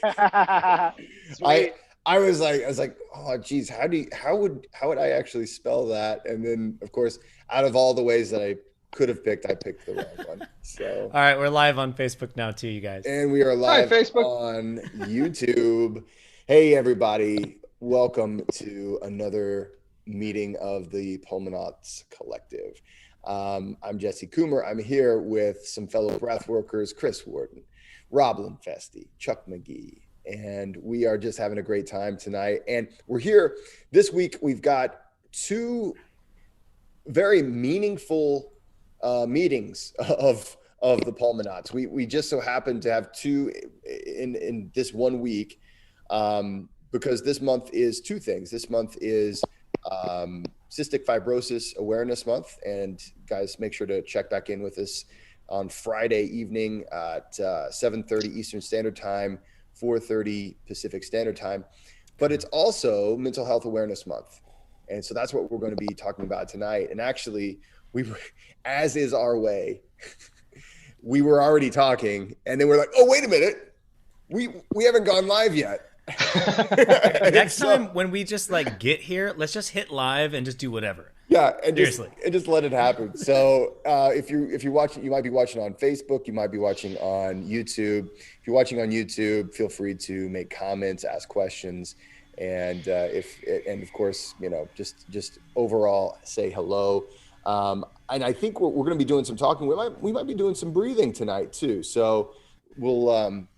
I Sweet. I was like, oh geez, how would I actually spell that? And then of course, out of all the ways that I could have picked, I picked the wrong one. So, All right, we're live on Facebook now too, you guys. and we are Hi, live Facebook. on YouTube. Hey everybody, welcome to another meeting of the Pulmonauts Collective. I'm Jesse Coomer. I'm here with some fellow breath workers, Chris Warden, Rob Linfesti, Chuck McGee, and we are just having a great time tonight. And we're here this week. We've got two very meaningful meetings of the Pulmonauts. We just so happen to have two in this one week, because this month is two things. This month is Cystic Fibrosis Awareness Month, and guys, make sure to check back in with us on Friday evening at 7:30 Eastern Standard Time, 4:30 Pacific Standard Time. But it's also Mental Health Awareness Month. And so that's what we're going to be talking about tonight. And actually, as is our way, we were already talking, and then we're like, oh, wait a minute, we haven't gone live yet. Next time when we just like get here, let's just hit live and just do whatever. Yeah, and Seriously. just let it happen. So if you're watching, you might be watching on Facebook, you might be watching on YouTube. If you're watching on YouTube, feel free to make comments, ask questions, and and of course, just overall say hello. And I think we're going to be doing some talking. We might be doing some breathing tonight too. So we'll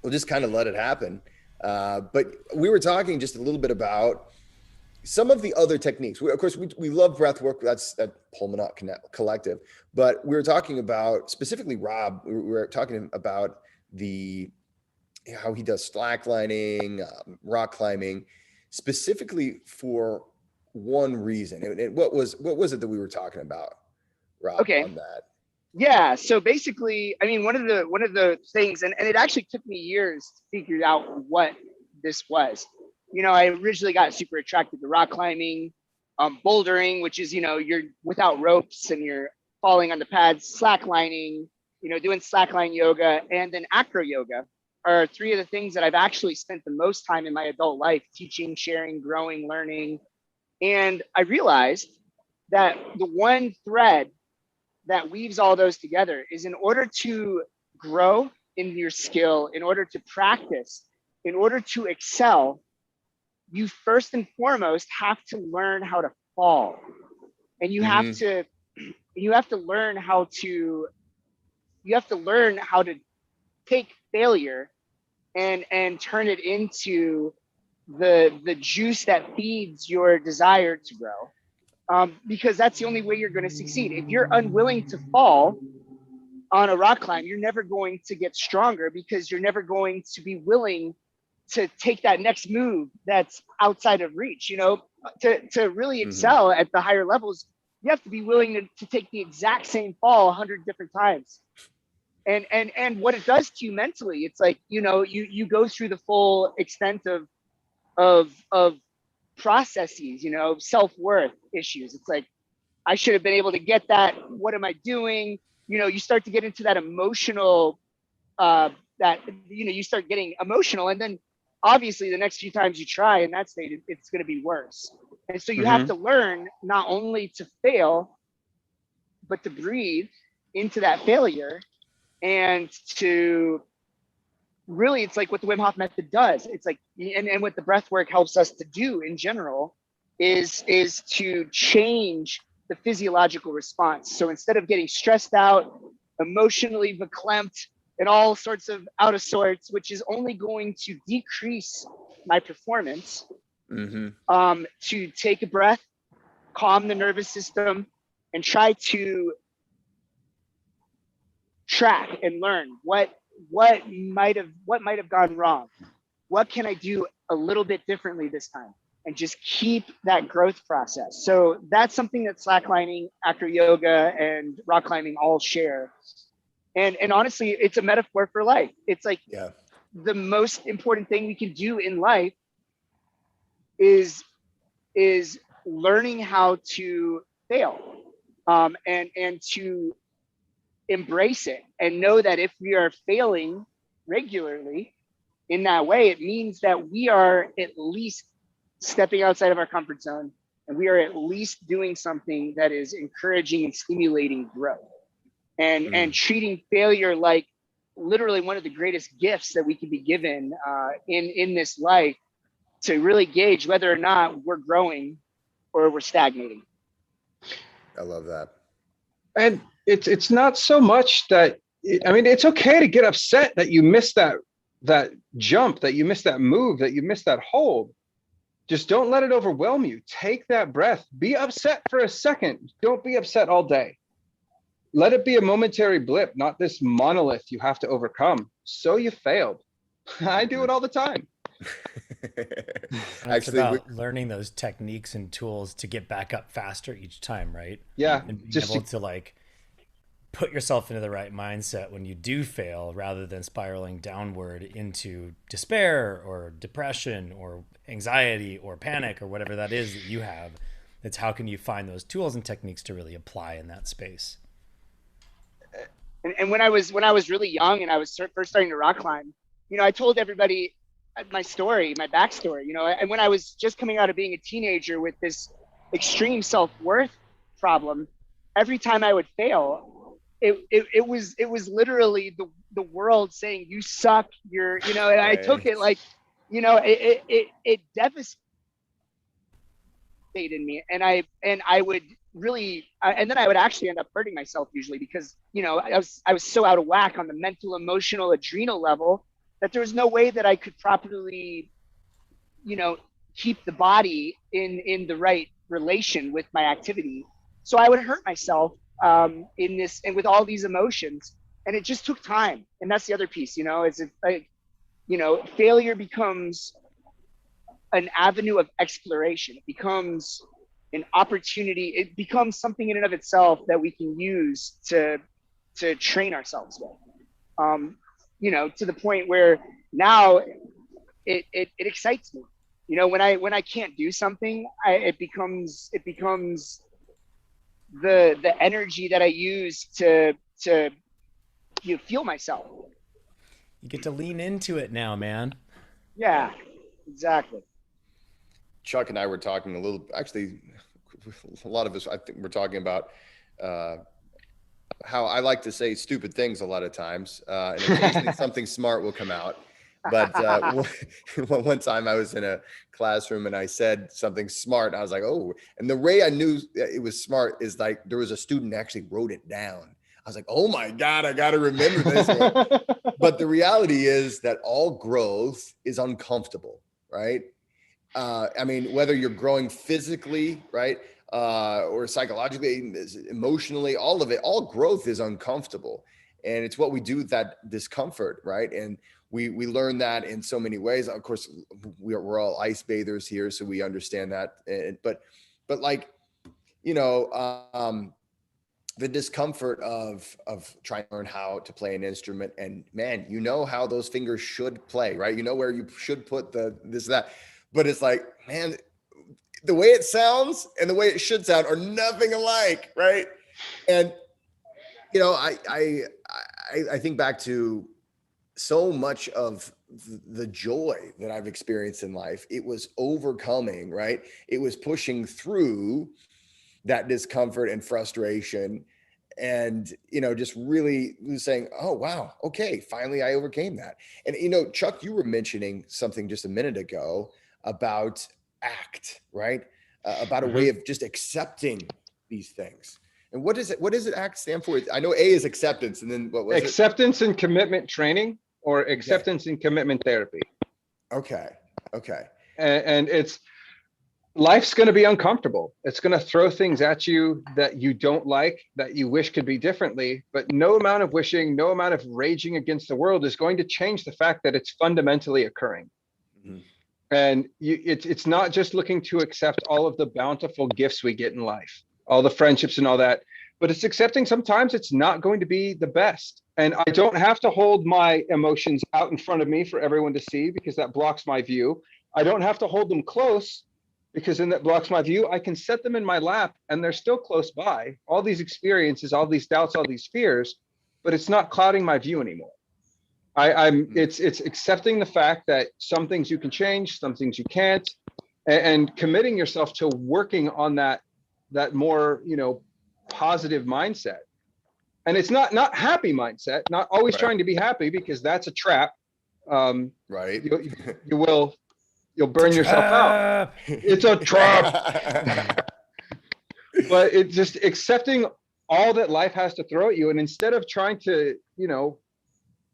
just kind of let it happen. But we were talking just a little bit about some of the other techniques. Of course, we love breath work. That's at Pulmonaut Collective. But we were talking about, specifically Rob, we were talking about how he does slacklining, rock climbing, specifically for one reason. And what was it that we were talking about, Rob, Okay. on that? Yeah. So basically, I mean, one of the things, and it actually took me years to figure out what this was. I originally got super attracted to rock climbing, bouldering, which is, you're without ropes and you're falling on the pads, slacklining, doing slackline yoga, and then acro yoga are three of the things that I've actually spent the most time in my adult life teaching, sharing, growing, learning. And I realized that the one thread that weaves all those together is, in order to grow in your skill, in order to practice, in order to excel, you first and foremost have to learn how to fall. And you have to learn how to take failure and turn it into the juice that feeds your desire to grow. Because that's the only way you're going to succeed. If you're unwilling to fall on a rock climb, you're never going to get stronger, because you're never going to be willing to take that next move that's outside of reach. To really excel at the higher levels, you have to be willing to take the exact same fall 100 different times. And what it does to you mentally, it's like, you go through the full extent of processes, self-worth issues. It's like, I should have been able to get that. What am I doing? You start to get into that emotional, you start getting emotional. And then obviously the next few times you try in that state, it's going to be worse. And so you have to learn not only to fail, but to breathe into that failure, and to really, it's like what the Wim Hof method does. It's like, and what the breath work helps us to do in general is to change the physiological response. So instead of getting stressed out, emotionally verklempt, and all sorts of out of sorts, which is only going to decrease my performance, to take a breath, calm the nervous system, and try to track and learn what might have gone wrong. What can I do a little bit differently this time? And just keep that growth process. So that's something that slacklining, acro yoga, and rock climbing all share. And honestly, it's a metaphor for life. It's like, the most important thing we can do in life is learning how to fail, and to embrace it, and know that if we are failing, regularly in that way, it means that we are at least stepping outside of our comfort zone, and we are at least doing something that is encouraging and stimulating growth, and treating failure like literally one of the greatest gifts that we can be given in this life, to really gauge whether or not we're growing or we're stagnating. I love that. And it's not so much that, I mean, it's okay to get upset that you missed that jump, that you missed that move, that you missed that hold. Just don't let it overwhelm you. Take that breath. Be upset for a second. Don't be upset all day. Let it be a momentary blip, not this monolith you have to overcome. So you failed. I do it all the time. It's about learning those techniques and tools to get back up faster each time, right? Yeah. And being able to like put yourself into the right mindset when you do fail, rather than spiraling downward into despair or depression or anxiety or panic or whatever that is that you have. It's how can you find those tools and techniques to really apply in that space. And when I was really young and I was first starting to rock climb, I told everybody my story, my backstory, and when I was just coming out of being a teenager with this extreme self-worth problem, every time I would fail, it was literally the world saying, you suck, and I took it like, it devastated me. And I would really, and then I would actually end up hurting myself usually, because, I was so out of whack on the mental, emotional, adrenal level that there was no way that I could properly, keep the body in the right relation with my activity. So I would hurt myself in this, and with all these emotions, and it just took time. And that's the other piece, is it like, failure becomes an avenue of exploration. It becomes an opportunity. It becomes something in and of itself that we can use to train ourselves with. To the point where now it excites me. When I can't do something, it becomes the energy that I use to feel myself. You get to lean into it now, man. Yeah, exactly. Chuck and I were talking a lot of us, I think we're talking about how I like to say stupid things a lot of times, and occasionally something smart will come out. But one time I was in a classroom and I said something smart, and I was like, oh, and the way I knew it was smart is like there was a student actually wrote it down. I was like, oh my God, I got to remember this one. But the reality is that all growth is uncomfortable, right? I mean, whether you're growing physically, right? Or psychologically, emotionally, all of it, all growth is uncomfortable. And it's what we do with that discomfort, right? And we learn that in so many ways. Of course, we're all ice bathers here, so we understand that. But like, the discomfort of trying to learn how to play an instrument, and man, how those fingers should play, right? Where you should put that. But it's like, man, the way it sounds and the way it should sound are nothing alike, right? And I think back to so much of the joy that I've experienced in life. It was overcoming, right? It was pushing through that discomfort and frustration, and just really saying, oh wow, okay, finally I overcame that. And Chuck, you were mentioning something just a minute ago about ACT, right? About a way of just accepting these things. And what does it ACT stand for? I know A is acceptance, and then what was acceptance and commitment training, or acceptance and commitment therapy. Okay. And it's, life's going to be uncomfortable. It's going to throw things at you that you don't like, that you wish could be differently, but no amount of wishing, no amount of raging against the world is going to change the fact that it's fundamentally occurring. Mm-hmm. And it's not just looking to accept all of the bountiful gifts we get in life, all the friendships and all that, but it's accepting sometimes it's not going to be the best. And I don't have to hold my emotions out in front of me for everyone to see, because that blocks my view. I don't have to hold them close, because then that blocks my view. I can set them in my lap and they're still close by. All these experiences, all these doubts, all these fears, but it's not clouding my view anymore. It's accepting the fact that some things you can change, some things you can't, and committing yourself to working on that more, positive mindset. And it's not happy mindset, not always Right. trying to be happy, because that's a trap. Right. You'll burn yourself out. It's a trap. But it's just accepting all that life has to throw at you. And instead of trying to,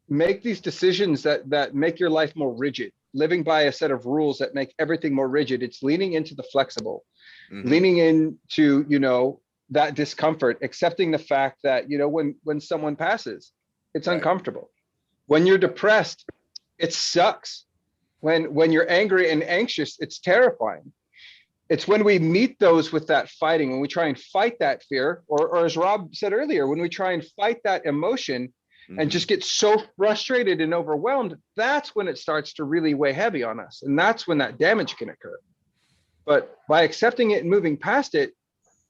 make these decisions that make your life more rigid, living by a set of rules that make everything more rigid, it's leaning into the flexible, leaning into, that discomfort, accepting the fact that, when someone passes, it's uncomfortable. When you're depressed, it sucks. When you're angry and anxious, it's terrifying. It's when we meet those with that fighting, when we try and fight that fear, or as Rob said earlier, when we try and fight that emotion and just get so frustrated and overwhelmed, that's when it starts to really weigh heavy on us. And that's when that damage can occur. But by accepting it and moving past it,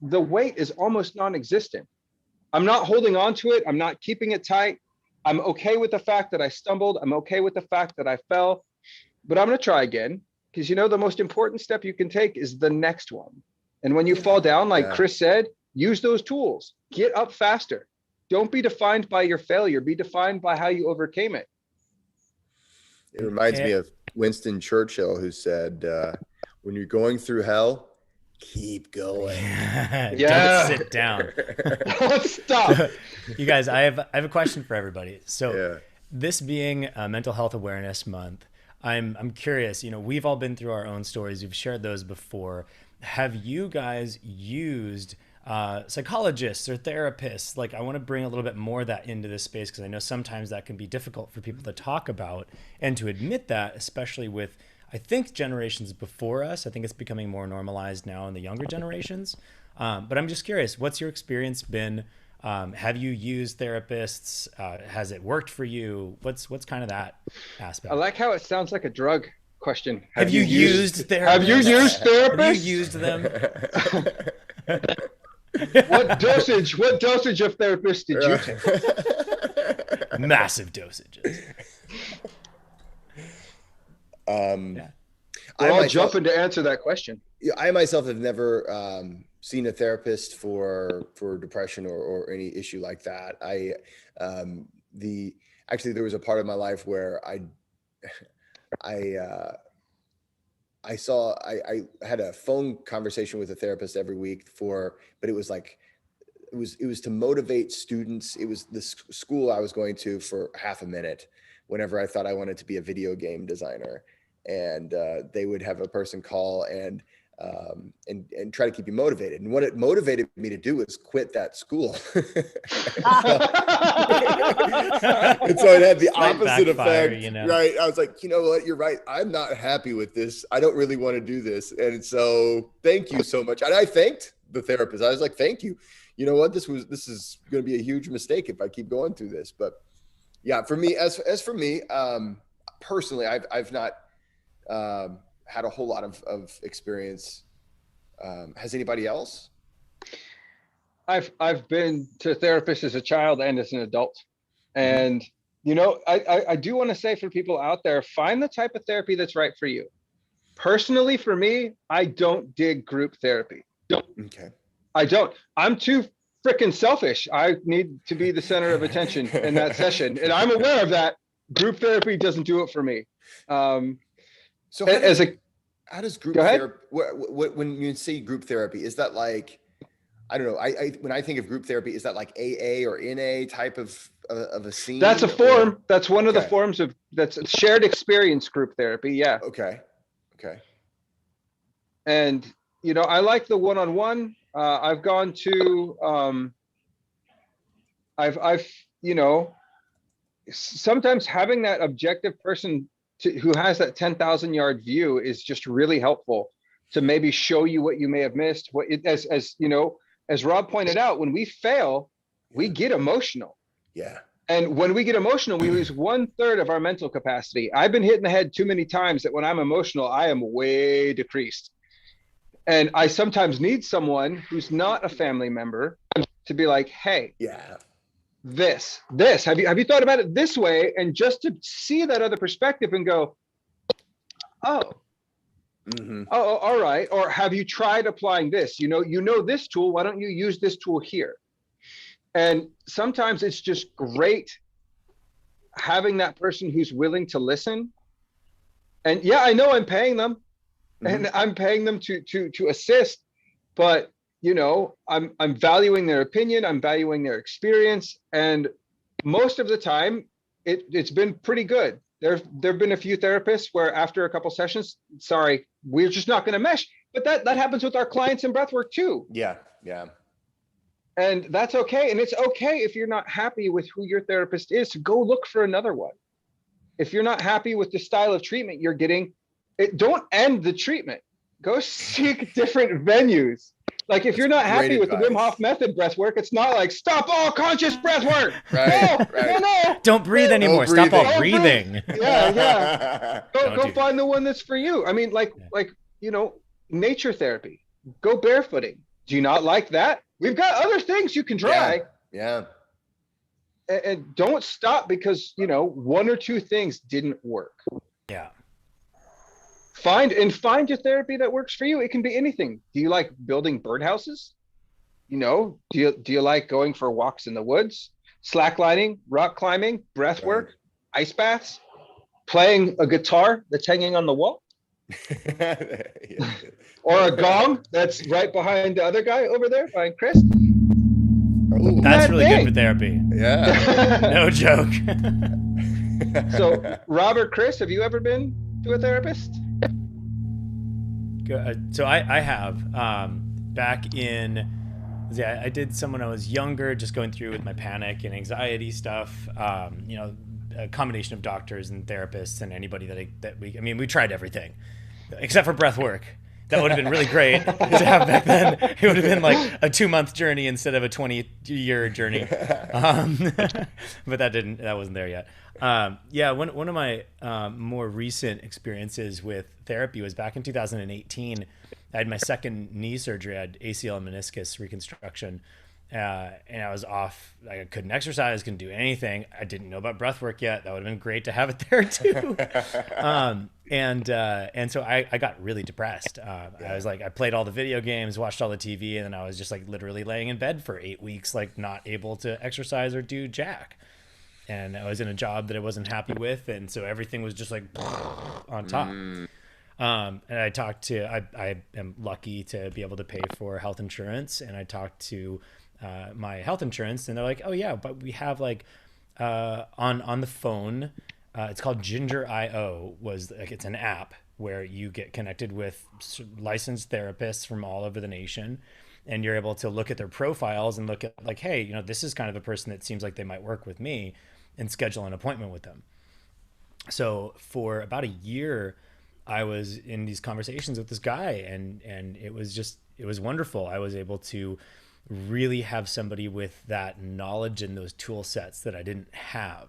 the weight is almost non-existent. I'm not holding on to it. I'm not keeping it tight. I'm okay with the fact that I stumbled. I'm okay with the fact that I fell, but I'm going to try again. Because the most important step you can take is the next one. And when you fall down, like Chris said, use those tools. Get up faster. Don't be defined by your failure. Be defined by how you overcame it. It reminds me of Winston Churchill, who said, when you're going through hell, keep going. Don't sit down. Don't stop. You guys, I have a question for everybody. So this being a Mental Health Awareness Month, I'm curious, we've all been through our own stories. You've shared those before. Have you guys used psychologists or therapists? Like, I want to bring a little bit more of that into this space, because I know sometimes that can be difficult for people to talk about and to admit that, especially with, I think, generations before us. I think it's becoming more normalized now in the younger generations. But I'm just curious, what's your experience been? Have you used therapists? Has it worked for you? What's kind of that aspect? I like how it sounds like a drug question. Have you used therapists? Have you used therapists? Have you used them? What dosage of therapists did you take? Massive dosages. We're all jumping to answer that question. I myself have never seen a therapist for depression or any issue like that. Actually there was a part of my life where I had a phone conversation with a therapist every week but it was like, it was to motivate students. It was the school I was going to for half a minute whenever I thought I wanted to be a video game designer. And they would have a person call and try to keep you motivated. And what it motivated me to do was quit that school. And so it had the opposite effect, right? I was like, you know what? You're right. I'm not happy with this. I don't really want to do this. And so thank you so much. And I thanked the therapist. I was like, thank you. You know what? This is going to be a huge mistake if I keep going through this. But yeah, for me, as for me, personally, I've not had a whole lot of experience. Has anybody else? I've been to therapists as a child and as an adult. And, I do want to say for people out there, find the type of therapy that's right for you. Personally, for me, I don't dig group therapy. Okay. I don't. I'm too freaking selfish. I need to be the center of attention in that session. And I'm aware of that. Group therapy doesn't do it for me. So how does group therapy, when you say group therapy, is that like, I don't know. When I think of group therapy, is that like AA or NA type of a scene? That's a form. That's one of the forms that's shared experience group therapy. Yeah. Okay. And, I like the one-on-one. I've gone to, I've sometimes having that objective person who has that 10,000 yard view is just really helpful to maybe show you what you may have missed. As Rob pointed out, when we fail, we get emotional. Yeah. And when we get emotional, we lose 1/3 of our mental capacity. I've been hit in the head too many times that when I'm emotional, I am way decreased. And I sometimes need someone who's not a family member to be like, hey, Have you thought about it this way? And just to see that other perspective and go, oh, oh, all right. Or have you tried applying this? You know this tool. Why don't you use this tool here? And sometimes it's just great having that person who's willing to listen. And yeah, I know I'm paying them, and I'm paying them to assist, but you know, I'm valuing their opinion, I'm valuing their experience, and most of the time it's been pretty good. There've been a few therapists where after a couple sessions, sorry, we're just not going to mesh. But that happens with our clients in breathwork too. Yeah. And that's okay. And it's okay if you're not happy with who your therapist is, to go look for another one. If you're not happy with the style of treatment you're getting, don't end the treatment. Go seek different venues. Like if you're not happy with the Wim Hof method breath work, it's not like stop all conscious breath work. No. Don't breathe anymore. Stop all breathing. Yeah. Go find the one that's for you. I mean, like, you know, nature therapy. Go barefooting. Do you not like that? We've got other things you can try. Yeah. And don't stop because, you know, one or two things didn't work. Yeah. Find your therapy that works for you. It can be anything. Do you like building birdhouses? You know, do you like going for walks in the woods, slacklining, rock climbing, breath work, ice baths, playing a guitar that's hanging on the wall? Or a gong that's right behind the other guy over there, behind Chris. That's really good for therapy. Yeah. No joke. So, Robert, Chris, have you ever been to a therapist? So I have back in, I did some when I was younger, just going through with my panic and anxiety stuff. You know, a combination of doctors and therapists and anybody we tried everything except for breath work. That would have been really great to have back then. It would have been like a 2-month journey instead of a 20-year journey. But that wasn't there yet. One of my more recent experiences with therapy was back in 2018. I had my second knee surgery. I had ACL and meniscus reconstruction. And I was off. I couldn't exercise, couldn't do anything. I didn't know about breath work yet. That would have been great to have it there too. And so I got really depressed. I was like, I played all the video games, watched all the TV, and then I was just like literally laying in bed for 8 weeks, like not able to exercise or do jack. And I was in a job that I wasn't happy with, and so everything was just like on top. And I am lucky to be able to pay for health insurance, and I talked to my health insurance, and they're like, oh yeah, but we have like on the phone, it's called Ginger.io. It's an app where you get connected with licensed therapists from all over the nation, and you're able to look at their profiles and look at like, hey, you know, this is kind of a person that seems like they might work with me, and schedule an appointment with them. So for about a year, I was in these conversations with this guy, and it was wonderful. I was able to really have somebody with that knowledge and those tool sets that I didn't have,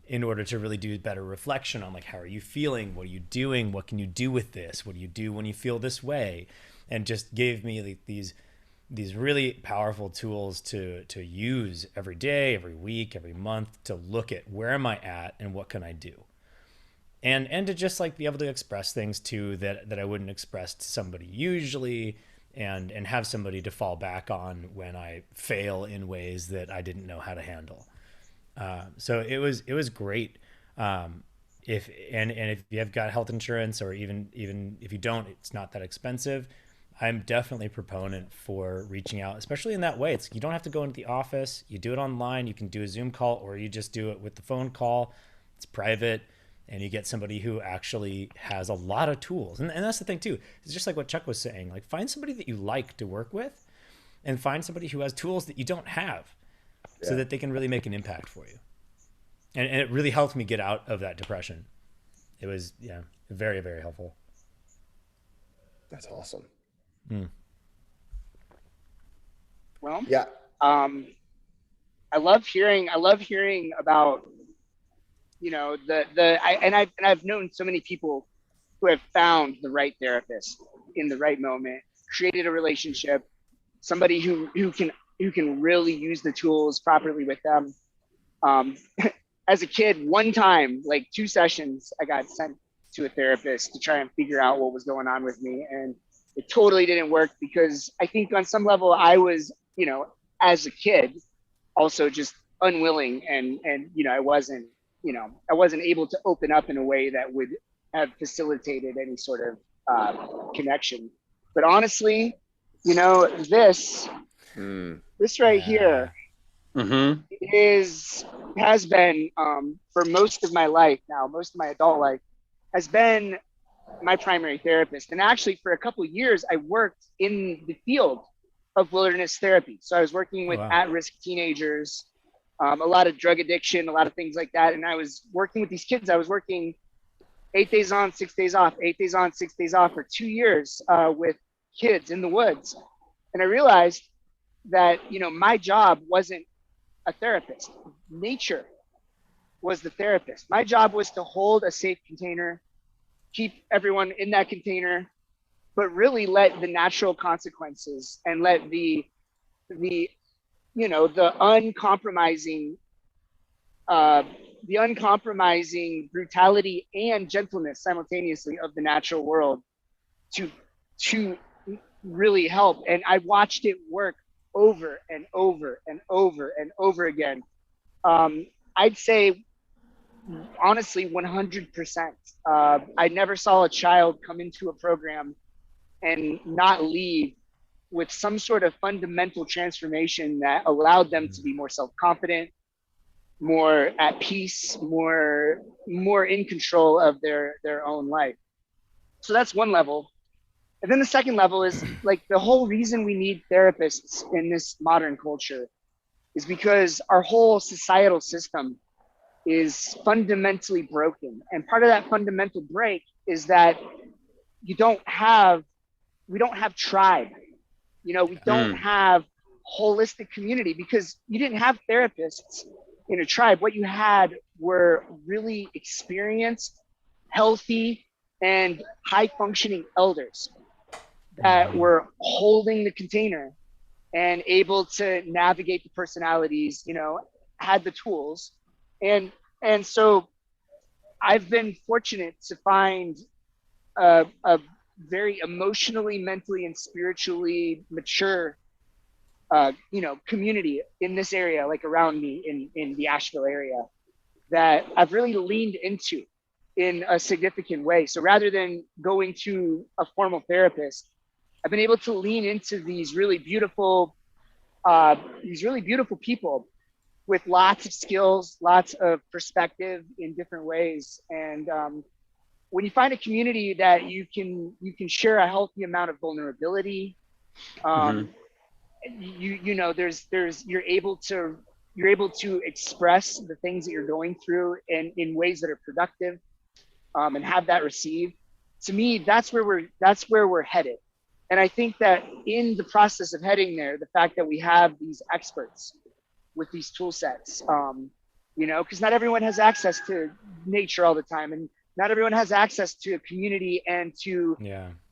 in order to really do better reflection on like, how are you feeling? What are you doing? What can you do with this? What do you do when you feel this way? And just gave me like these really powerful tools to use every day, every week, every month, to look at where am I at and what can I do? And to just like be able to express things too that I wouldn't express to somebody usually, and have somebody to fall back on when I fail in ways that I didn't know how to handle. So it was great. If you have got health insurance, or even if you don't, it's not that expensive. I'm definitely a proponent for reaching out, especially in that way. You don't have to go into the office. You do it online. You can do a Zoom call, or you just do it with the phone call. It's private. And you get somebody who actually has a lot of tools. And that's the thing too. It's just like what Chuck was saying, like find somebody that you like to work with, and find somebody who has tools that you don't have, so that they can really make an impact for you. And it really helped me get out of that depression. It was, very, very helpful. That's awesome. Well, yeah. I love hearing about, you know, I've known so many people who have found the right therapist in the right moment, created a relationship, somebody who can can really use the tools properly with them. Um, as a kid, one time, like 2 sessions, I got sent to a therapist to try and figure out what was going on with me. And it totally didn't work because I think on some level I was, as a kid, also just unwilling and I wasn't able to open up in a way that would have facilitated any sort of connection. But honestly, this right here Mm-hmm. has been for most of my life now, most of my adult life, has been my primary therapist. And actually, for a couple of years, I worked in the field of wilderness therapy. So I was working with at-risk teenagers, a lot of drug addiction, a lot of things like that. And I was working with these kids. I was working 8 days on, 6 days off, 8 days on, 6 days off for 2 years with kids in the woods. And I realized that, my job wasn't a therapist. Nature was the therapist. My job was to hold a safe container, keep everyone in that container, but really let the natural consequences and let the uncompromising brutality and gentleness simultaneously of the natural world to really help. And I watched it work over and over and over and over again. I'd say honestly 100%. I never saw a child come into a program and not leave with some sort of fundamental transformation that allowed them to be more self-confident, more at peace, more in control of their own life. So that's one level. And then the second level is like the whole reason we need therapists in this modern culture is because our whole societal system is fundamentally broken. And part of that fundamental break is that we don't have tribe. We don't have holistic community because you didn't have therapists in a tribe. What you had were really experienced, healthy, and high functioning elders that were holding the container and able to navigate the personalities, had the tools. And so I've been fortunate to find a very emotionally, mentally, and spiritually mature, community in this area, like around me in the Asheville area, that I've really leaned into in a significant way. So rather than going to a formal therapist, I've been able to lean into these really beautiful people with lots of skills, lots of perspective in different ways. And when you find a community that you can share a healthy amount of vulnerability, you're able to express the things that you're going through in ways that are productive, and have that received. To me, that's where we're headed. And I think that in the process of heading there, the fact that we have these experts with these tool sets, because not everyone has access to nature all the time, and not everyone has access to a community and to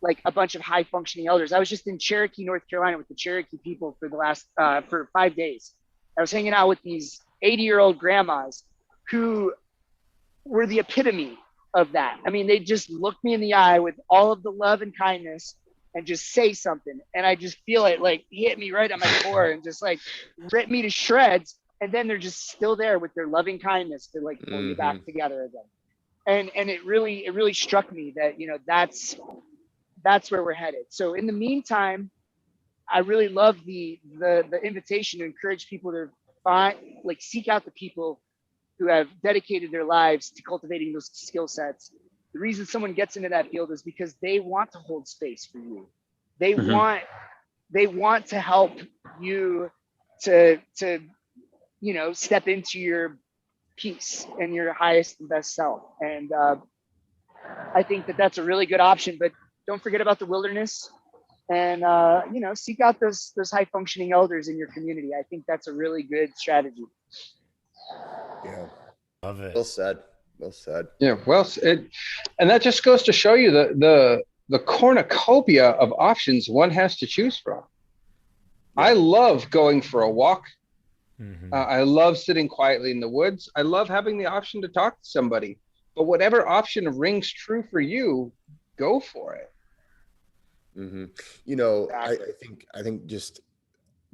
like a bunch of high functioning elders. I was just in Cherokee, North Carolina with the Cherokee people for the last for 5 days. I was hanging out with these 80-year-old grandmas who were the epitome of that. I mean, they just looked me in the eye with all of the love and kindness and just say something. And I just feel it like hit me right on my core and just like rip me to shreds. And then they're just still there with their loving kindness to like pull me back together again. And it really struck me that, that's where we're headed. So in the meantime, I really love the invitation to encourage people to seek out the people who have dedicated their lives to cultivating those skill sets. The reason someone gets into that field is because they want to hold space for you. They want to help you to step into your peace and your highest and best self. And I think that that's a really good option, but don't forget about the wilderness and seek out those high functioning elders in your community. I think that's a really good strategy. Yeah. Love it. Well said. Well said. Yeah. Well, and that just goes to show you the cornucopia of options one has to choose from. I Yeah. love going for a walk. Hmm. I love sitting quietly in the woods. I love having the option to talk to somebody. But whatever option rings true for you, go for it. Hmm. You know, Exactly. I think just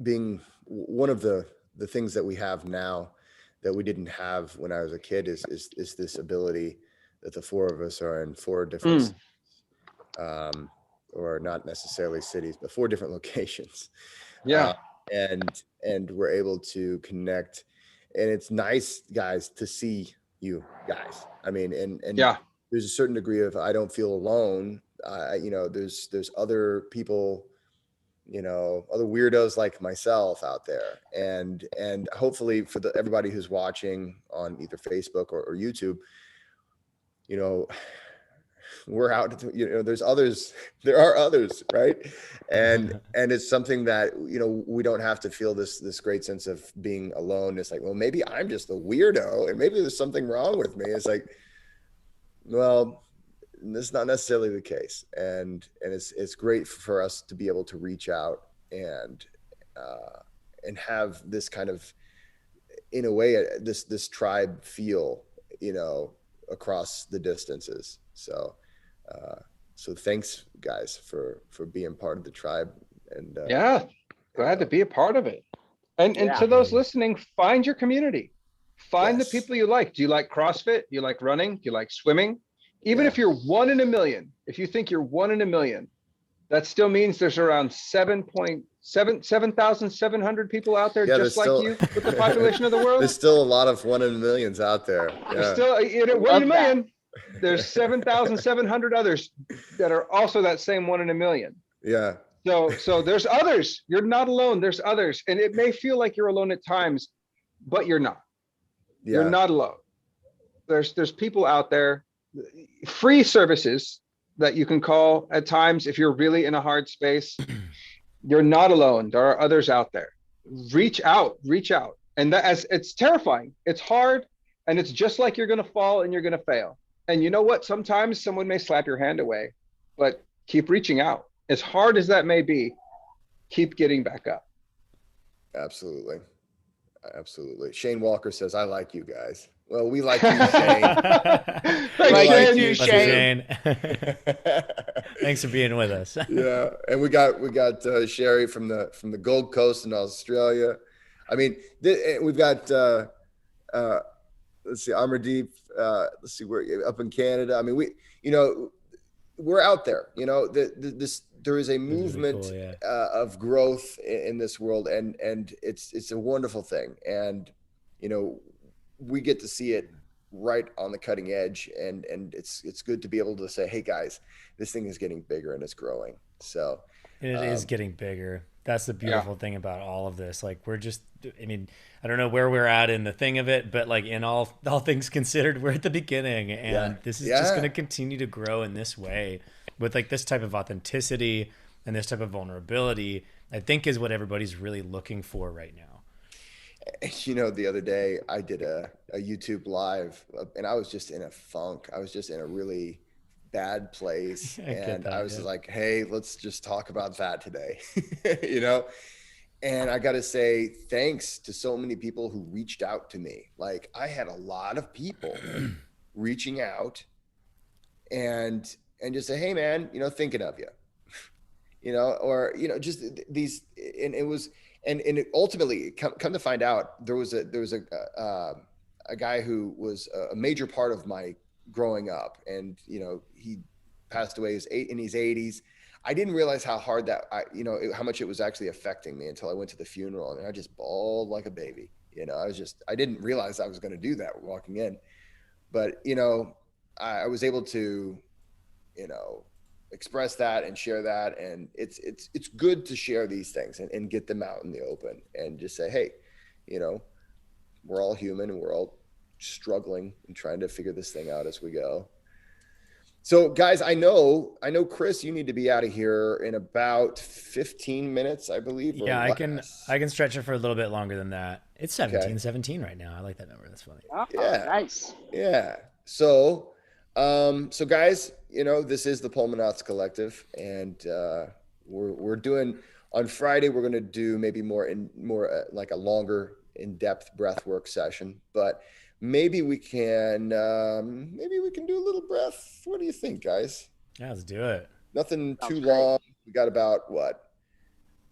being one of the things that we have now that we didn't have when I was a kid is this ability that the four of us are in four different Mm, um, or not necessarily cities, but four different locations, uh, yeah, and we're able to connect. And it's nice, guys, to see you guys. I mean, and yeah, there's a certain degree of I don't feel alone. You know, there's other people, you know, other weirdos like myself out there, and hopefully for everybody who's watching on either Facebook or YouTube, you know, we're out, you know, there's others, there are others, right? And it's something that, you know, we don't have to feel this great sense of being alone. It's like, well, maybe I'm just a weirdo and maybe there's something wrong with me. It's like, well, that's not necessarily the case. And it's great for us to be able to reach out and uh and have this kind of, in a way, this tribe feel, you know, across the distances. So uh, so thanks, guys, for being part of the tribe. And yeah. you Glad to know, be a part of it. And Yeah. to those Absolutely. listening, find your community. Find the yes, people you like. Do you like CrossFit? Do you like running? Do you like swimming? Even yeah, if you're one in a million, if you think you're one in a million, that still means there's around 7,700 people out there yeah. just like you with the population of the world. There's still a lot of one in millions out there. There's Yeah, still I one in a love that. million. There's 7,700 others that are also that same one in a million. yeah, So there's others. You're not alone. There's others. And it may feel like you're alone at times, but you're not. You're yeah, not alone. There's people out there, free services that you can call at times if you're really in a hard space. You're not alone. There are others out there. Reach out, reach out. And that, as it's terrifying, it's hard, and it's just like you're going to fall and you're going to fail. And you know what? Sometimes someone may slap your hand away, but keep reaching out. As hard as that may be, keep getting back up. absolutely. Absolutely. Shane Walker says, I like you guys. Well, we like you, Shane. We We Thanks, like you like Shane. too, you Love you, too. Shane. Shane. Thanks for being with us. Yeah. And we got Sherry from the Gold Coast in Australia. I mean, we've got uh let's see, Amardeep, let's see, we're up in Canada. I mean, you know, we're out there, you know, this, there is a That's really movement cool. Yeah. of growth in this world, and it's a wonderful thing. And you know, we get to see it right on the cutting edge, and it's good to be able to say, hey guys, this thing is getting bigger and it's growing. So And it is um, getting bigger. That's the Yeah. beautiful thing about all of this. Like we're just, I mean, I don't know where we're at in the thing of it, but like in all things considered, we're at the beginning, yeah, and this is just going yeah. to continue to grow in this way with like this type of authenticity and this type of vulnerability. I think is what everybody's really looking for right now. You know, the other day I did a YouTube live, and I was just in a funk. I was just in a really bad place. I get And I that. was just Yeah. like, hey, let's just talk about that today, you know? And I got to say, thanks to so many people who reached out to me. Like, I had a lot of people reaching out and just say, hey, man, you know, thinking of you, you know, or you know, just these. And it was, and it ultimately come to find out, there was a guy who was a major part of my growing up, and you know, he passed away in his 80s. I didn't realize how hard that you know, how much it was actually affecting me until I went to the funeral, and I just bawled like a baby. You know, I didn't realize I was going to do that walking in, but you know, I was able to, you know, express that and share that. And it's good to share these things and get them out in the open and just say, hey, you know, we're all human and we're all struggling and trying to figure this thing out as we go. So guys, I know Chris, you need to be out of here in about 15 minutes, I believe, or Yeah, less. I can stretch it for a little bit longer than that. It's Okay. 17-17 right now. I like that number. That's funny. Oh, Yeah. nice. Yeah. So, so guys, you know, this is the Pulmonauts Collective, and we're doing On Friday, we're going to do maybe more like a longer in-depth breath work session, but maybe we can do a little breath. What do you think, guys? Yeah, let's do it. Nothing Sounds too great. long. We got about what,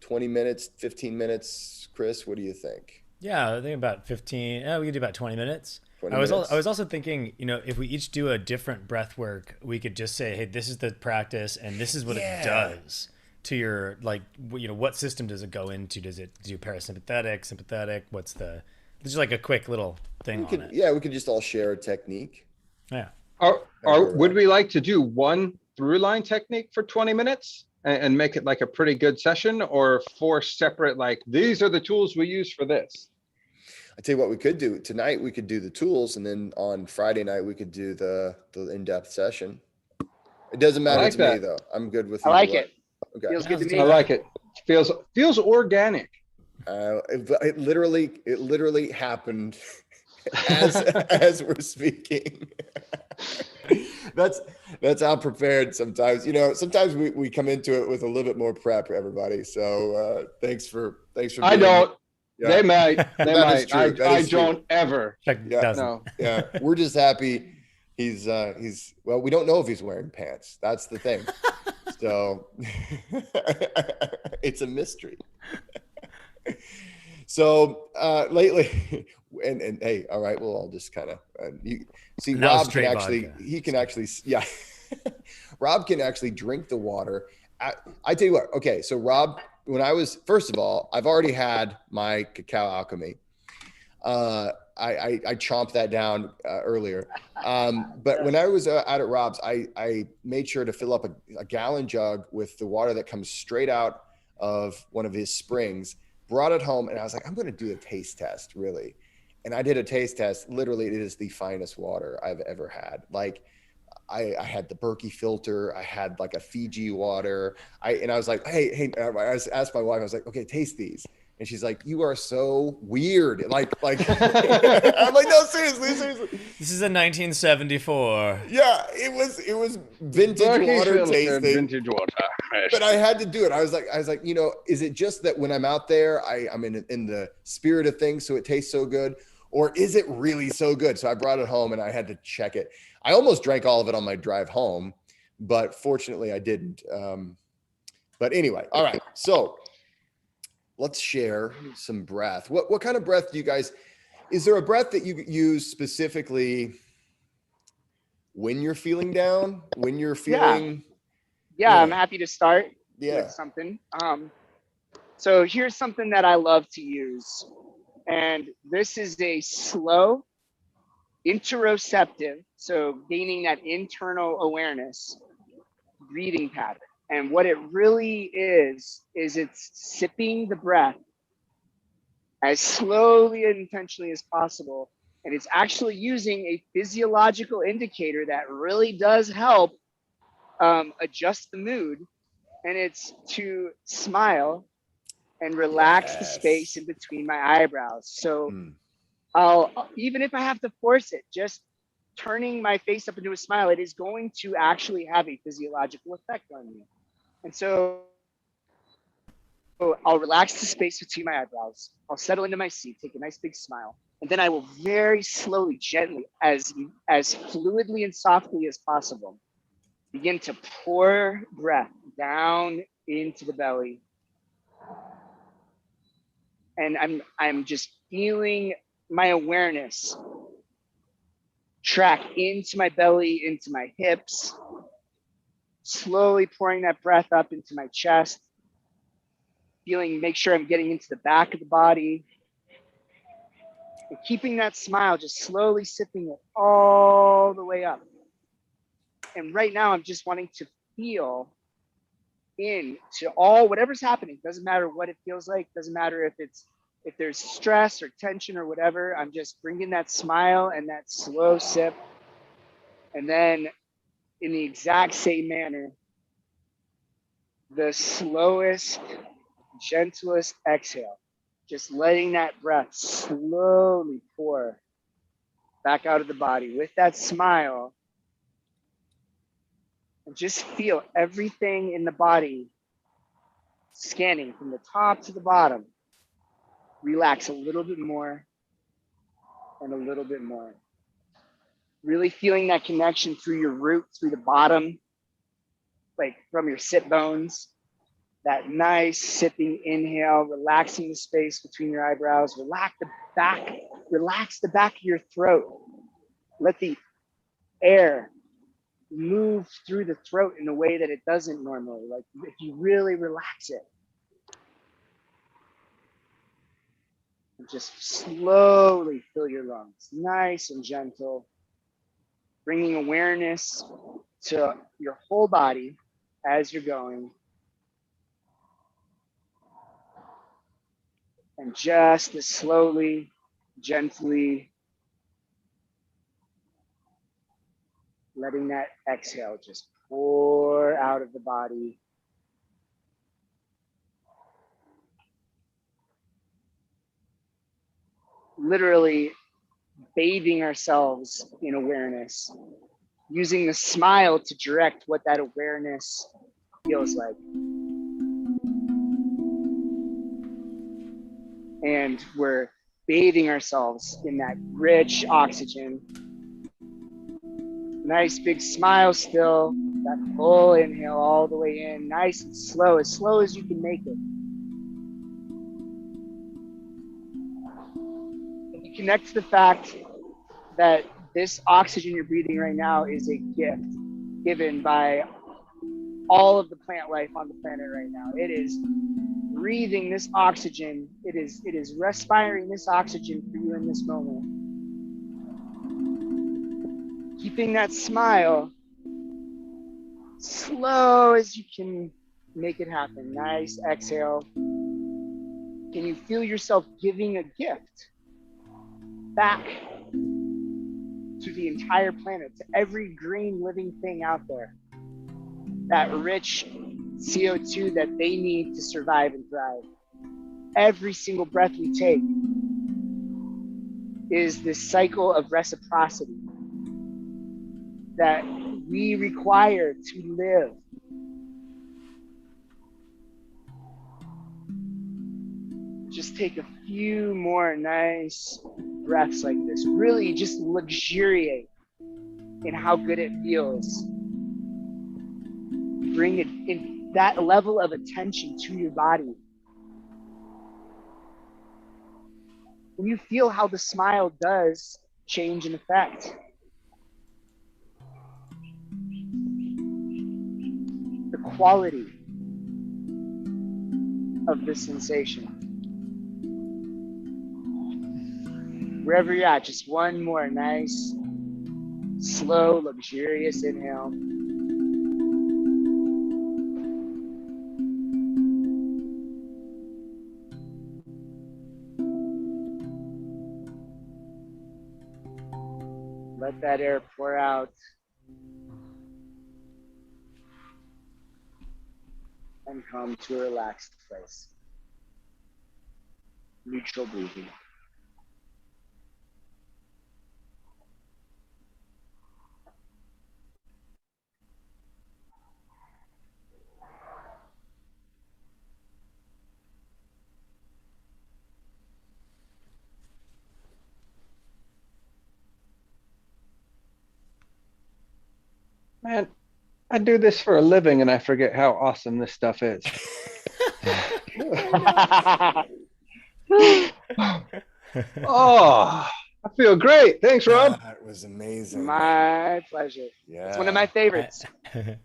20 minutes, 15 minutes. Chris, what do you think? Yeah, I think about 15. Yeah, we could do about 20 minutes. 20 I minutes. was also thinking, if we each do a different breath work, we could just say, hey, this is the practice and this is what it Yeah. does to your, like, what system does it go into? Does it do parasympathetic, sympathetic? Just like a quick little thing on it. Yeah, we could just all share a technique. Yeah. Would we like to do one through line technique for 20 minutes and make it like a pretty good session, or 4 separate, like, these are the tools we use for this? I tell you what we could do tonight. We could do the tools, and then on Friday night we could do the in-depth session. It doesn't I matter like to me that. though. I'm good with I either like way. it. Okay. Feels good to let's me. do I that. like it. Feels organic. It literally happened as we're speaking. That's how prepared sometimes. Sometimes we come into it with a little bit more prep, everybody. So thanks for I being don't. Yeah. They might. They That is might. true. That I is true. don't ever. Chuck Yeah. doesn't. No. Yeah, we're just happy he's well, we don't know if he's wearing pants. That's the thing. So it's a mystery. So lately, and hey, all right, we'll all just kind of you see. And that was Rob can straight actually, vodka. he can actually, yeah. Rob can actually drink the water. I tell you what. Okay, so Rob, first of all, I've already had my cacao alchemy. I chomped that down earlier. But when I was out at Rob's, I made sure to fill up a gallon jug with the water that comes straight out of one of his springs, brought it home, and I was like, I'm going to do a taste test, really. And I did a taste test. Literally, it is the finest water I've ever had. Like, I had the Berkey filter. I had like a Fiji water. I was like, hey, I asked my wife, I was like, okay, taste these. And she's like, you are so weird. Like, I'm like, no, seriously. This is a 1974. Yeah, it was vintage Berkey water filtered tasting. vintage water. But I had to do it. I was like, is it just that when I'm out there, I'm in the spirit of things, so it tastes so good, or is it really so good? So I brought it home and I had to check it. I almost drank all of it on my drive home, but fortunately I didn't. But anyway, all right. So let's share some breath. What kind of breath do you guys? Is there a breath that you use specifically when you're feeling down? When you're feeling? Yeah, I'm happy to start Yeah. with something. So here's something that I love to use. And this is a slow interoceptive, so gaining that internal awareness breathing pattern. And what it really is it's sipping the breath as slowly and intentionally as possible. And it's actually using a physiological indicator that really does help adjust the mood. And it's to smile and relax the space in between my eyebrows. So I'll, even if I have to force it, just turning my face up into a smile, it is going to actually have a physiological effect on me. And so I'll relax the space between my eyebrows. I'll settle into my seat, take a nice big smile, and then I will very slowly, gently, as fluidly and softly as possible, begin to pour breath down into the belly. And I'm just feeling my awareness track into my belly, into my hips, slowly pouring that breath up into my chest, make sure I'm getting into the back of the body, and keeping that smile, just slowly sipping it all the way up. And right now I'm just wanting to feel into all whatever's happening. Doesn't matter what it feels like, doesn't matter if there's stress or tension or whatever. I'm just bringing that smile and that slow sip. And then in the exact same manner, the slowest, gentlest exhale, just letting that breath slowly pour back out of the body with that smile. And just feel everything in the body scanning from the top to the bottom. Relax a little bit more and a little bit more. Really feeling that connection through your root, through the bottom, like from your sit bones. That nice sipping inhale, relaxing the space between your eyebrows. Relax the back of your throat. Let the air move through the throat in a way that it doesn't normally. Like if you really relax it. And just slowly fill your lungs, nice and gentle, bringing awareness to your whole body as you're going. And just as slowly, gently, letting that exhale just pour out of the body. Literally bathing ourselves in awareness, using the smile to direct what that awareness feels like. And we're bathing ourselves in that rich oxygen. Nice big smile still, that full inhale all the way in, nice and slow as you can make it. And you connect to the fact that this oxygen you're breathing right now is a gift given by all of the plant life on the planet right now. It is breathing this oxygen. It is respiring this oxygen for you in this moment. Keeping that smile slow as you can make it happen. Nice exhale. Can you feel yourself giving a gift back to the entire planet, to every green living thing out there? That rich CO2 that they need to survive and thrive. Every single breath we take is this cycle of reciprocity that we require to live. Just take a few more nice breaths like this. Really just luxuriate in how good it feels. Bring it in that level of attention to your body. When you feel how the smile does change and affect. The quality of the sensation. Wherever you're at, just one more nice, slow, luxurious inhale. Let that air pour out. And come to a relaxed place. Neutral breathing. Man, I do this for a living and I forget how awesome this stuff is. Oh, I feel great. Thanks, Rob. That was amazing. My pleasure. Yeah. It's one of my favorites. I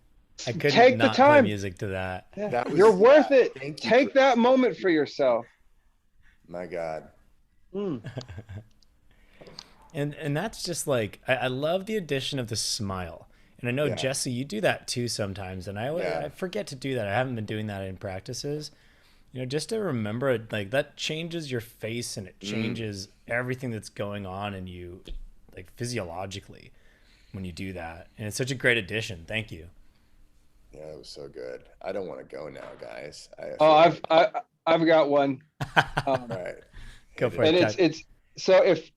couldn't Take the not play time. music to that. That was- You're worth yeah, it. thank you Take for- that moment for yourself. My God. And that's just like I love the addition of the smile. And I know, Yeah. Jesse, you do that too sometimes. And Yeah. I forget to do that. I haven't been doing that in practices. You know, just to remember it, like that changes your face and it changes everything that's going on in you, like physiologically, when you do that. And it's such a great addition. Thank you. Yeah, it was so good. I don't want to go now, guys. I've got one. All right. Go for And it. it's so if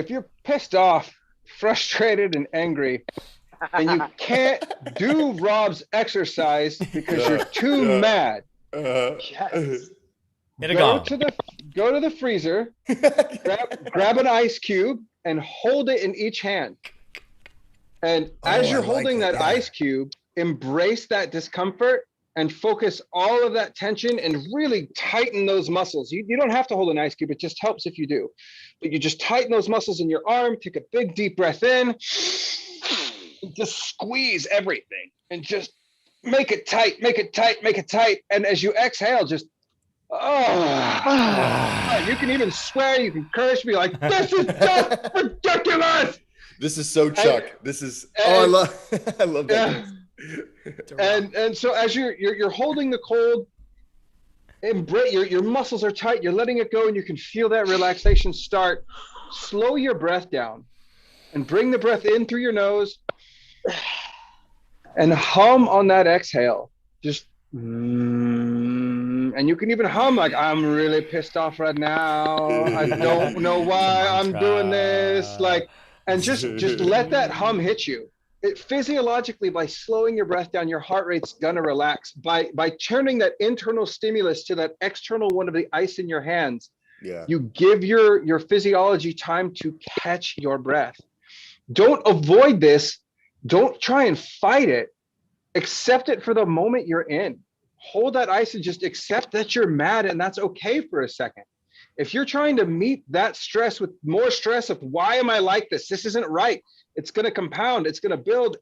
you're pissed off, frustrated, and angry, and you can't do Rob's exercise because Yeah, you're too yeah. mad. Yes. Hit a Go gong. to the freezer, grab an ice cube, and hold it in each hand. And as Oh, you're I like holding that, that yeah. ice cube, embrace that discomfort and focus all of that tension and really tighten those muscles. You don't have to hold an ice cube. It just helps if you do. But you just tighten those muscles in your arm, take a big deep breath in, just squeeze everything and just make it tight, make it tight, make it tight. And as you exhale, just, you can even swear, you can curse, be like, this is just ridiculous. This is so Chuck. This is I love that. And so as you're holding the cold, embrace your muscles are tight, you're letting it go, and you can feel that relaxation start. Slow your breath down and bring the breath in through your nose and hum on that exhale. Just and you can even hum like, I'm really pissed off right now. I don't know why I'm doing this. Like, and just let that hum hit you. It physiologically, by slowing your breath down, your heart rate's gonna relax. By turning that internal stimulus to that external one of the ice in your hands, Yeah. you give your physiology time to catch your breath. Don't avoid this. Don't try and fight it. Accept it for the moment you're in. Hold that ice and just accept that you're mad, and that's okay for a second. If you're trying to meet that stress with more stress of, why am I like this? This isn't right. It's going to compound. It's going to build,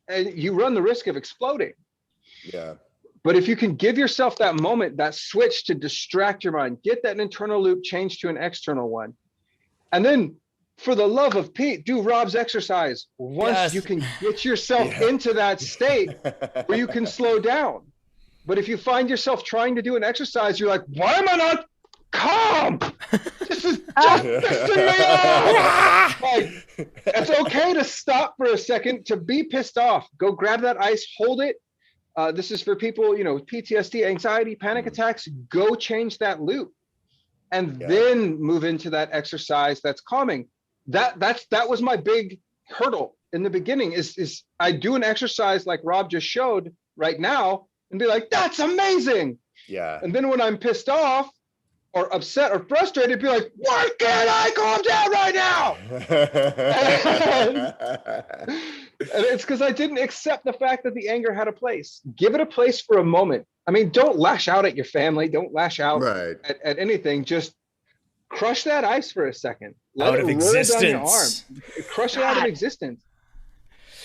and you run the risk of exploding. Yeah. But if you can give yourself that moment, that switch to distract your mind, get that internal loop changed to an external one, and then, for the love of Pete, do Rob's exercise. Once you can get yourself into that state where you can slow down. But if you find yourself trying to do an exercise, you're like, why am I not calm? This is just pissing me off. Like, it's okay to stop for a second, to be pissed off. Go grab that ice, hold it. This is for people, with PTSD, anxiety, panic attacks. Go change that loop, and then move into that exercise that's calming. That was my big hurdle in the beginning. Is I do an exercise like Rob just showed right now and be like, that's amazing. Yeah. And then when I'm pissed off or upset or frustrated, be like, why can't I calm down right now? And it's because I didn't accept the fact that the anger had a place. Give it a place for a moment. I mean, don't lash out at your family. Don't lash out at anything. Just crush that ice for a second. Let it roll down your arm. Crush it out of existence.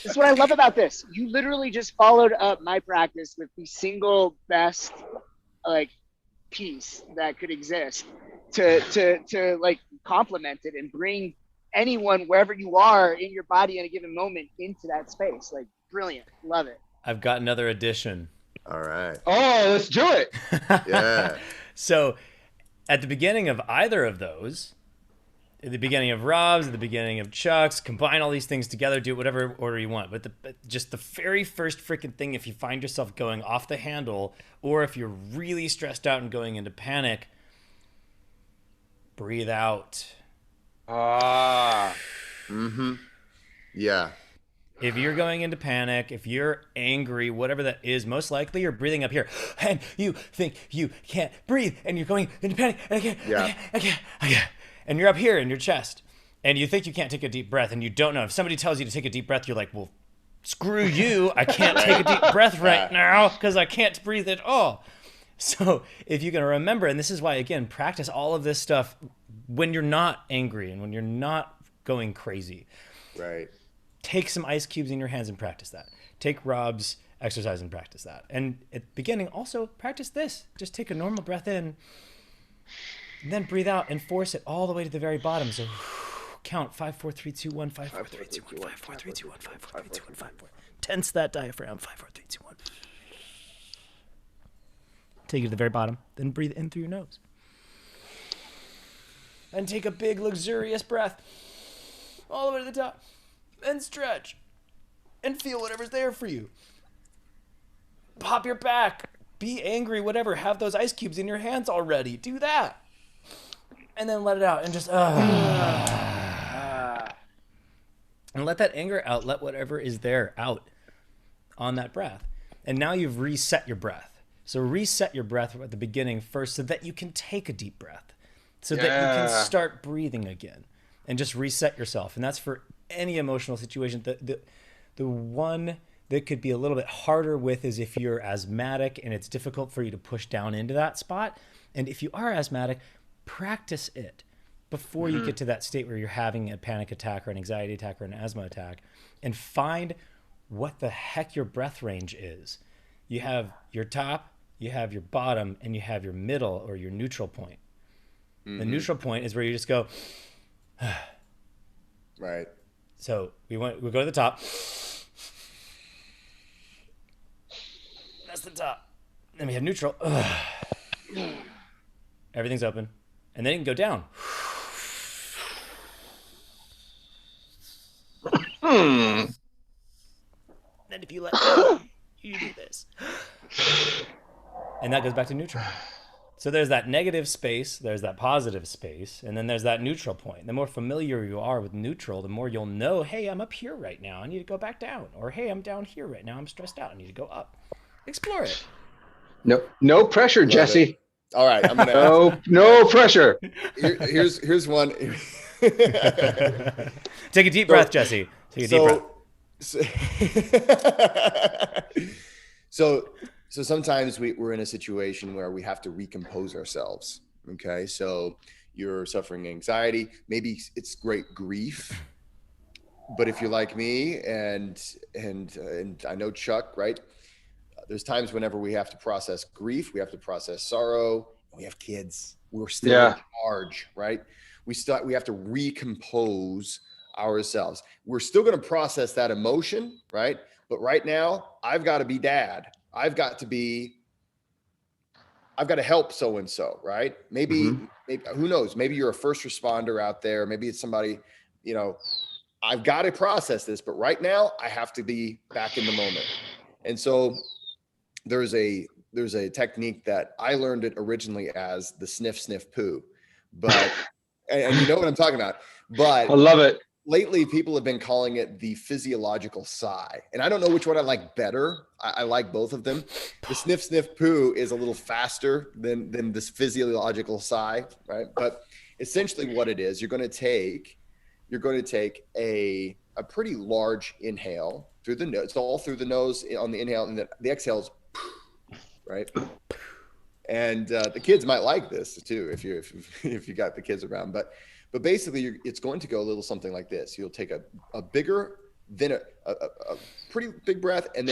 That's what I love about this. You literally just followed up my practice with the single best piece that could exist to like complement it and bring anyone wherever you are in your body in a given moment into that space. Like, brilliant. Love it. I've got another addition. All right. Oh, let's do it. Yeah. So at the beginning of either of those, at the beginning of Rob's, at the beginning of Chuck's, combine all these things together, do it whatever order you want. But just the very first freaking thing, if you find yourself going off the handle, or if you're really stressed out and going into panic, breathe out. Yeah. If you're going into panic, if you're angry, whatever that is, most likely you're breathing up here and you think you can't breathe and you're going into panic and I can't. And you're up here in your chest and you think you can't take a deep breath and you don't know. If somebody tells you to take a deep breath, you're like, well, screw you. I can't take a deep breath right now because I can't breathe at all. So if you can remember, and this is why, again, practice all of this stuff when you're not angry and when you're not going crazy. Right. Take some ice cubes in your hands and practice that. Take Rob's exercise and practice that. And at the beginning, also practice this. Just take a normal breath in and then breathe out and force it all the way to the very bottom. So count 5, 4, 3, 2, 1, 5, 4, 3, 2, 1, 5, 4, 3, 2, 1, 5, 4, 3, 2, 1, 5, 4. Tense that diaphragm. 5, 4, 3, 2, 1. Take it to the very bottom. Then breathe in through your nose. And take a big, luxurious breath all the way to the top. And stretch. And feel whatever's there for you. Pop your back. Be angry, whatever. Have those ice cubes in your hands already. Do that. And then let it out. And just... And and let that anger out, let whatever is there out on that breath. And now you've reset your breath. So reset your breath at the beginning first so that you can take a deep breath, so that you can start breathing again and just reset yourself. And that's for any emotional situation. The one that could be a little bit harder with is if you're asthmatic and it's difficult for you to push down into that spot. And if you are asthmatic, practice it before you get to that state where you're having a panic attack or an anxiety attack or an asthma attack, and find what the heck your breath range is. You have your top, you have your bottom, and you have your middle or your neutral point. The neutral point is where you just go, right. So we go to the top. That's the top. Then we have neutral. Everything's open. And then you can go down. Then if you let go, you do this. And that goes back to neutral. So there's that negative space, there's that positive space, and then there's that neutral point. The more familiar you are with neutral, the more you'll know, hey, I'm up here right now, I need to go back down. Or hey, I'm down here right now, I'm stressed out, I need to go up. Explore it. No pressure, Love Jesse. it. All right, I'm gonna No pressure. Here's one. Take a deep breath, Jesse. Take a deep breath. So sometimes we're in a situation where we have to recompose ourselves. Okay, so you're suffering anxiety, maybe it's great grief, but if you're like me and I know Chuck, right? There's times whenever we have to process grief, we have to process sorrow. We have kids. We're still in charge, right? We have to recompose ourselves. We're still going to process that emotion, right? But right now, I've got to be dad. I've got to help so-and-so, right? Maybe who knows? Maybe you're a first responder out there. Maybe it's somebody, I've got to process this, but right now I have to be back in the moment. And so there's a technique that I learned it originally as the sniff, sniff, poo, but, and you know what I'm talking about, but I love it. Lately, people have been calling it the physiological sigh. And I don't know which one I like better. I like both of them. The sniff, sniff, poo is a little faster than this physiological sigh, right? But essentially what it is, you're going to take a pretty large inhale through the nose. It's all through the nose on the inhale, and the exhale is, right? And the kids might like this too, if you got the kids around, but basically it's going to go a little something like this. You'll take a bigger, then a pretty big breath, and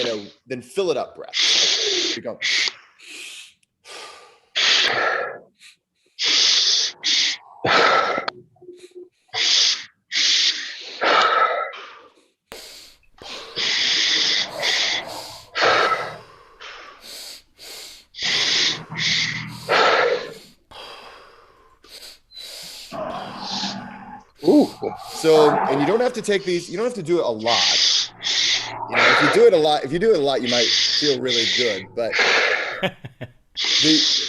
then fill it up breath. You go. Ooh. So, and you don't have to take these, you don't have to do it a lot. If you do it a lot, you might feel really good, but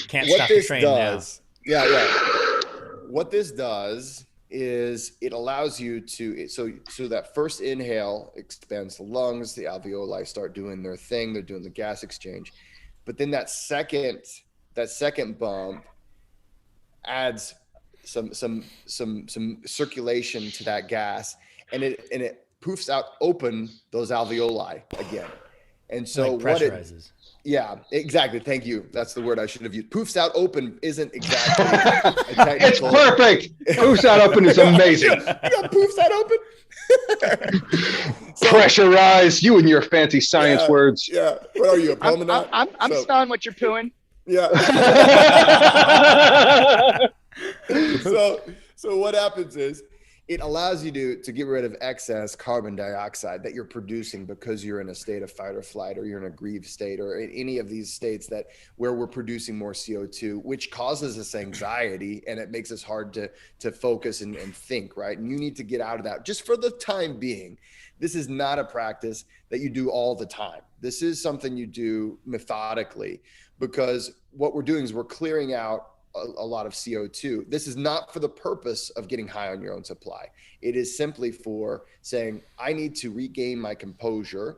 Can't stop the train now. What this does is it allows you to, so that first inhale expands the lungs, the alveoli start doing their thing, they're doing the gas exchange. But then that second bump adds some circulation to that gas, and it poofs out open those alveoli again. And so like pressurizes. Yeah, exactly. Thank you. That's the word I should have used. Poofs out open isn't exactly a technical. It's perfect. Poofs out open is amazing. You got poofs out open. Pressurize, you and your fancy science words. Yeah. What are you, a Pulmonaut? I'm smelling what you're pooing. Yeah. So what happens is it allows you to get rid of excess carbon dioxide that you're producing because you're in a state of fight or flight, or you're in a grieved state, or in any of these states where we're producing more CO2, which causes us anxiety, and it makes us hard to focus and think, right? And you need to get out of that just for the time being. This is not a practice that you do all the time. This is something you do methodically, because what we're doing is we're clearing out a lot of CO2. This is not for the purpose of getting high on your own supply. It is simply for saying, I need to regain my composure.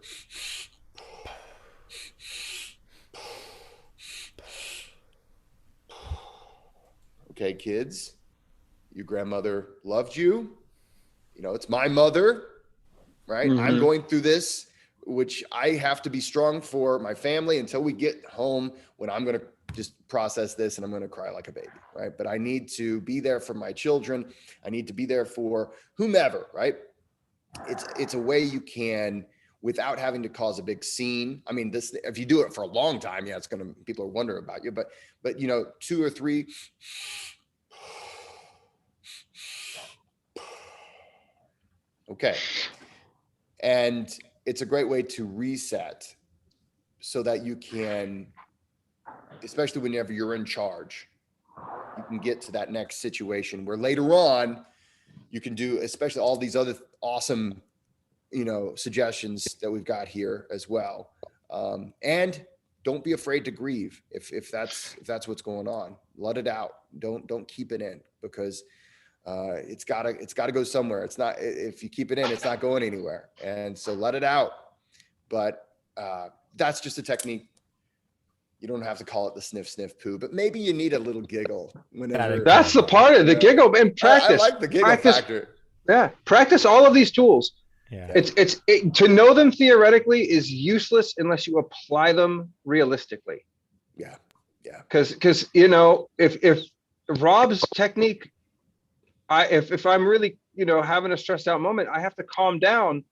Okay, kids, your grandmother loved you. You know, it's my mother, right? I'm going through this, which I have to be strong for my family until we get home, when I'm going to just process this and I'm going to cry like a baby, right? But I need to be there for my children. I need to be there for whomever, right? It's a way you can, without having to cause a big scene. I mean, this, if you do it for a long time, yeah, it's going to, people are wondering about you, but you know, 2 or 3. Okay. And it's a great way to reset so that you can, especially whenever you're in charge, you can get to that next situation where later on you can do, especially all these other awesome, you know, suggestions that we've got here as well. And don't be afraid to grieve if that's what's going on. Let it out. Don't keep it in, because it's gotta go somewhere. It's not, if you keep it in, it's not going anywhere. And so let it out. But that's just a technique. You don't have to call it the sniff, sniff, poo, but maybe you need a little giggle whenever. That's the part of the giggle and I practice. like the giggle practice, factor. Yeah, practice all of these tools. Yeah. To know them theoretically is useless unless you apply them realistically. Yeah. Because you know, if Rob's technique, if I'm really, you know, having a stressed out moment, I have to calm down.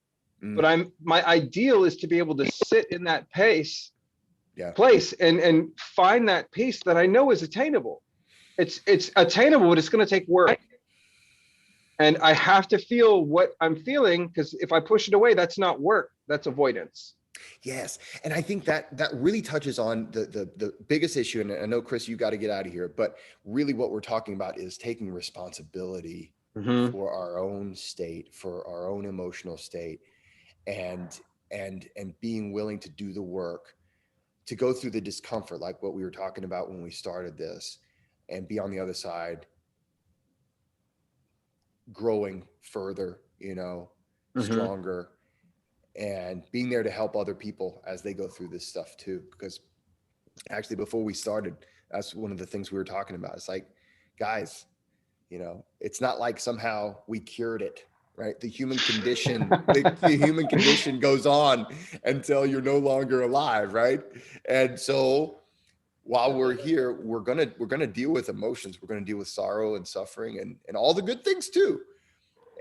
But my ideal is to be able to sit in that place and find that peace that I know is attainable. It's attainable, but it's going to take work. And I have to feel what I'm feeling, because if I push it away, that's not work, that's avoidance. Yes. And I think that really touches on the biggest issue. And I know, Chris, you got to get out of here, but really what we're talking about is taking responsibility for our own state, for our own emotional state, and being willing to do the work, to go through the discomfort, like what we were talking about when we started this, and be on the other side, growing further, you know, stronger, and being there to help other people as they go through this stuff too. Because actually, before we started, that's one of the things we were talking about. It's like, guys, you know, it's not like somehow we cured it, right? The human condition, the human condition goes on until you're no longer alive, right? And so while we're here, we're gonna deal with emotions. We're gonna deal with sorrow and suffering and all the good things too.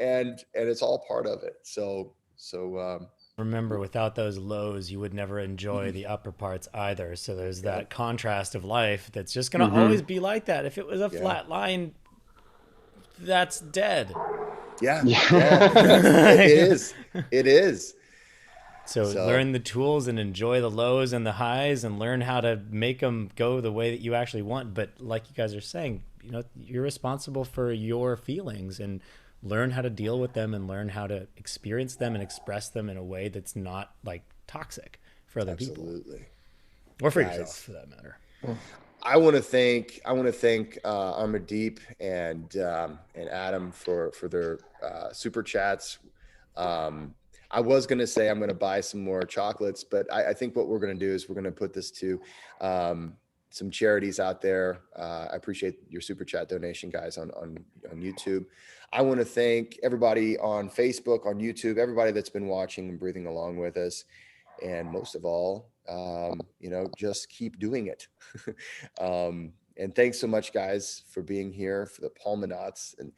And it's all part of it. So remember, without those lows, you would never enjoy the upper parts either. So there's that contrast of life that's just going to always be like that. If it was a flat line, that's dead. Yeah. It is. So learn the tools and enjoy the lows and the highs, and learn how to make them go the way that you actually want. But like you guys are saying, you know, you're responsible for your feelings, and learn how to deal with them, and learn how to experience them and express them in a way that's not like toxic for other people, or for yourself, for that matter. I want to thank Amardeep and Adam for their super chats. I was going to say I'm going to buy some more chocolates, but I think what we're going to do is we're going to put this to some charities out there. I appreciate your super chat donation, guys, on YouTube. I want to thank everybody on Facebook, on YouTube, everybody that's been watching and breathing along with us. And most of all, you know, just keep doing it. And thanks so much, guys, for being here for the Pulmonauts. And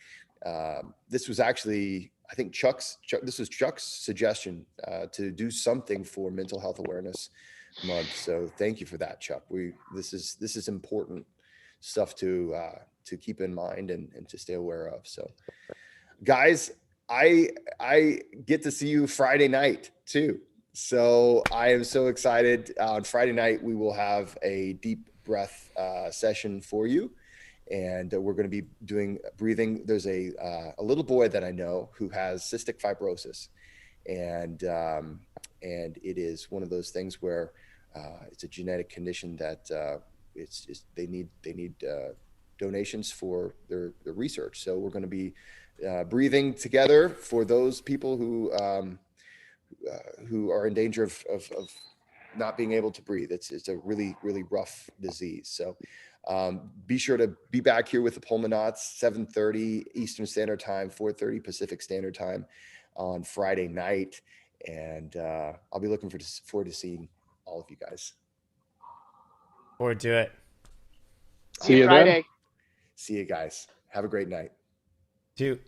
this was actually, I think this was Chuck's suggestion to do something for Mental Health Awareness Month. So thank you for that, Chuck. This is important stuff to keep in mind and to stay aware of. So, guys, I get to see you Friday night too. So I am so excited. On Friday night, we will have a deep breath session for you. And we're going to be doing breathing. There's a little boy that I know who has cystic fibrosis, and it is one of those things where it's a genetic condition that they need donations for their research. So we're going to be breathing together for those people who are in danger of not being able to breathe. It's a really, really rough disease. So be sure to be back here with the Pulmonauts, 7:30 Eastern Standard Time, 4:30 Pacific Standard Time on Friday night. And I'll be looking forward to seeing all of you guys. Forward to it. See you then. Friday. See you guys. Have a great night. 2.